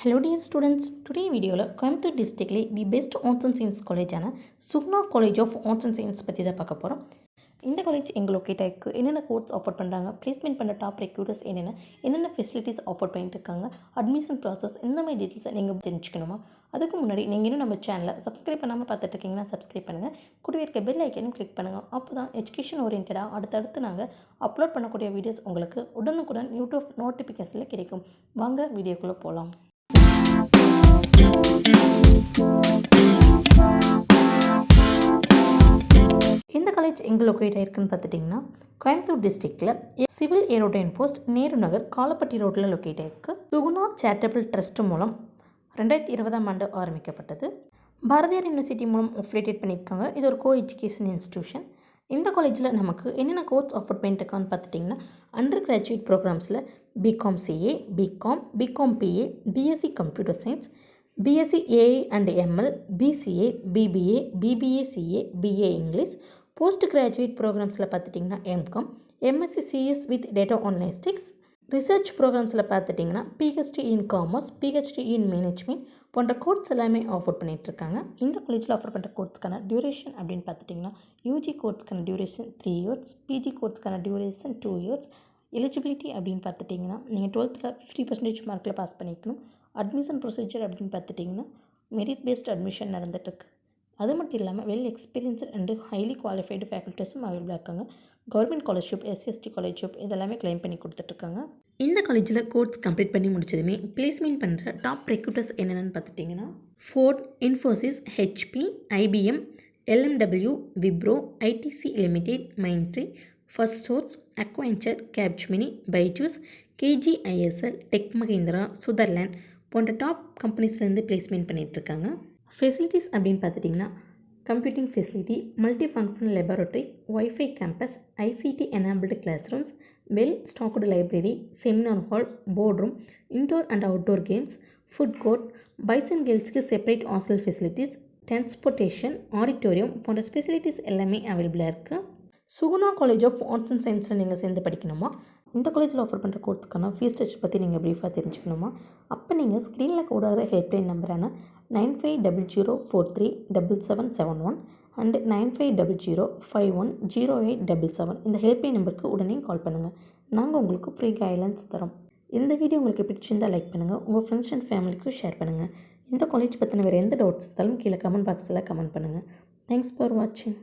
Hello dear students, today video Coimbatore district the best arts and science college Sugna College of Arts and Science பத்தி தான் பார்க்க போறோம். இந்த college எங்க locate ஆயிருக்கு, என்னென்ன கோர்ஸ் ஆஃபர் பண்றாங்க, பிளேஸ்மென்ட் பண்ண டாப் ரெக்ரூட்டர்ஸ் என்னென்ன ஃபெசிலிட்டிஸ் ஆஃபர் பண்ணிட்டு இருக்காங்க, அட்மிஷன் process இந்த மாதிரி டீடைல்ஸ் நீங்க தெரிஞ்சுக்கணுமா? அதுக்கு முன்னாடி நீங்க இன்னும் நம்ம சேனலை சப்ஸ்கிரைப் பண்ணாம பார்த்துட்டு இருக்கீங்கன்னா சப்ஸ்கிரைப் பண்ணுங்க. கூடவே இருக்க பெல் ஐகானையும் கிளிக் பண்ணுங்க. அப்பதான் எஜுகேஷன் ஓரியன்டடா அடுத்தடுத்து நாங்க அப்லோட் பண்ணக்கூடிய வீடியோஸ் உங்களுக்கு உடனுக்குடன் யூடியூப் நோட்டிஃபிகேஷன்ல கிடைக்கும். வாங்க வீடியோக்குள்ள போலாம். இந்த காலேஜ் எங்கே லொக்கேட் ஆயிருக்குன்னு பார்த்துட்டிங்கன்னா கோயம்புத்தூர் டிஸ்ட்ரிக்டில் சிவில் ஏரோடைன் போஸ்ட் நேரு நகர் காலப்பட்டி ரோட்டில் லொக்கேட் ஆயிருக்கு. சுகுணா சேரிட்டபிள் ட்ரஸ்ட் மூலம் 2020ஆம் ஆண்டு ஆரம்பிக்கப்பட்டது. பாரதியார் யூனிவர்சிட்டி மூலம் அஃபிலியேட் பண்ணியிருக்காங்க. இது ஒரு கோ எஜுகேஷன் இன்ஸ்டியூஷன். இந்த காலேஜில் நமக்கு என்னென்ன கோர்ஸ் ஆஃபர் பண்ணிட்டுருக்கான்னு பார்த்துட்டிங்கன்னா அண்டர் கிராஜுவேட் ப்ரோக்ராம்ஸில் BCom CA, BCom BA, BSc computer science, BSc AI and ML, BCA, BBA, BBA CA, BA English, post graduate ப்ரோக்ராம்ஸில் பார்த்துட்டிங்கன்னா MCom, MSc CS with Data Analytics, research ப்ரோக்ராம்ஸில் பார்த்துட்டிங்கன்னா PhD in commerce, PhD in management போன்ற course எல்லாமே offer பண்ணிகிட்ருக்காங்க. இந்த காலேஜில் ஆஃபர் பண்ணுற கோர்ஸ்க்கான டியூரேஷன் அப்படின்னு பார்த்துட்டிங்கன்னா யூஜி கோர்ஸ்க்கான டியூரேஷன் 3 years, பிஜி கோர்ஸ்க்கான டியூரேஷன் 2 years. எலிஜிபிலிட்டி அப்படின்னு பார்த்துட்டிங்கன்னா நீங்கள் 12th 50% மார்க்கில் பாஸ் பண்ணிக்கணும். அட்மிஷன் ப்ரொசீஜர் அப்படின்னு பார்த்துட்டிங்கன்னா மெரிட் பேஸ்ட் அட்மிஷன் நடந்துகிட்ருக்கு. அது மட்டும் இல்லாமல் well experienced and highly qualified ஃபேக்கல்ட்டிஸும் அவைலபிளாக இருக்காங்க. கவர்மெண்ட் ஸ்காலர்ஷிப், SC ஸ்காலர்ஷிப் இதெல்லாமே கிளைம் பண்ணி கொடுத்துட்ருக்காங்க. இந்த காலேஜில் கோர்ஸ் கம்ப்ளீட் பண்ணி முடிச்சதுமே பிளேஸ்மெண்ட் பண்ணுற டாப் ரெக்ரூட்டர்ஸ் என்னென்னு பார்த்துட்டிங்கன்னா Ford, Infosys, HP, IBM, LMW, Wipro, ITC limited, Mindtree, first source, Accenture, Capgemini, Byju's, KGISL, tech Mahindra, Sutherland போன்ற டாப் கம்பெனிஸ்லேருந்து பிளேஸ்மெண்ட் பண்ணிகிட்ருக்காங்க. ஃபெசிலிட்டிஸ் அப்படின்னு பார்த்துட்டிங்கன்னா computing facility, multi functional laboratories, wifi campus, ICT enabled class rooms, well stocked library, seminar hall, board room, indoor and outdoor games, food court, boys and கேர்ள்ஸ்க்கு separate hostel facilities, transportation, auditorium போன்ற facilities எல்லாமே அவைலபிளாக இருக்குது. Suguna college of arts and சயின்ஸில் நீங்கள் சேர்ந்து படிக்கணுமா? இந்த காலேஜில் ஆஃபர் பண்ணுற கோர்ஸ்க்கான ஃபீஸ் ஸ்ட்ரக்சர் பற்றி நீங்கள் ப்ரீஃபாக தெரிஞ்சுக்கணுமா? அப்போ நீங்கள் ஸ்க்ரீனில் கூட ஹெல்ப்லைன் நம்பரான 9500437771 அண்ட் 9500510877 இந்த ஹெல்ப்லைன் நம்பருக்கு உடனே கால் பண்ணுங்கள். நாங்கள் உங்களுக்கு ஃப்ரீ கைட்லைன்ஸ் தரோம். இந்த வீடியோ உங்களுக்கு பிடிச்சிருந்தால் லைக் பண்ணுங்கள், உங்கள் ஃப்ரெண்ட்ஸ் அண்ட் ஃபேமிலிக்கு ஷேர் பண்ணுங்கள். இந்த காலேஜ் பற்றின வேறு எந்த டவுட்ஸ் இருந்தாலும் கீழே கமெண்ட் பாக்ஸில் கமெண்ட் பண்ணுங்கள். தேங்க்ஸ் ஃபார் வாட்சிங்.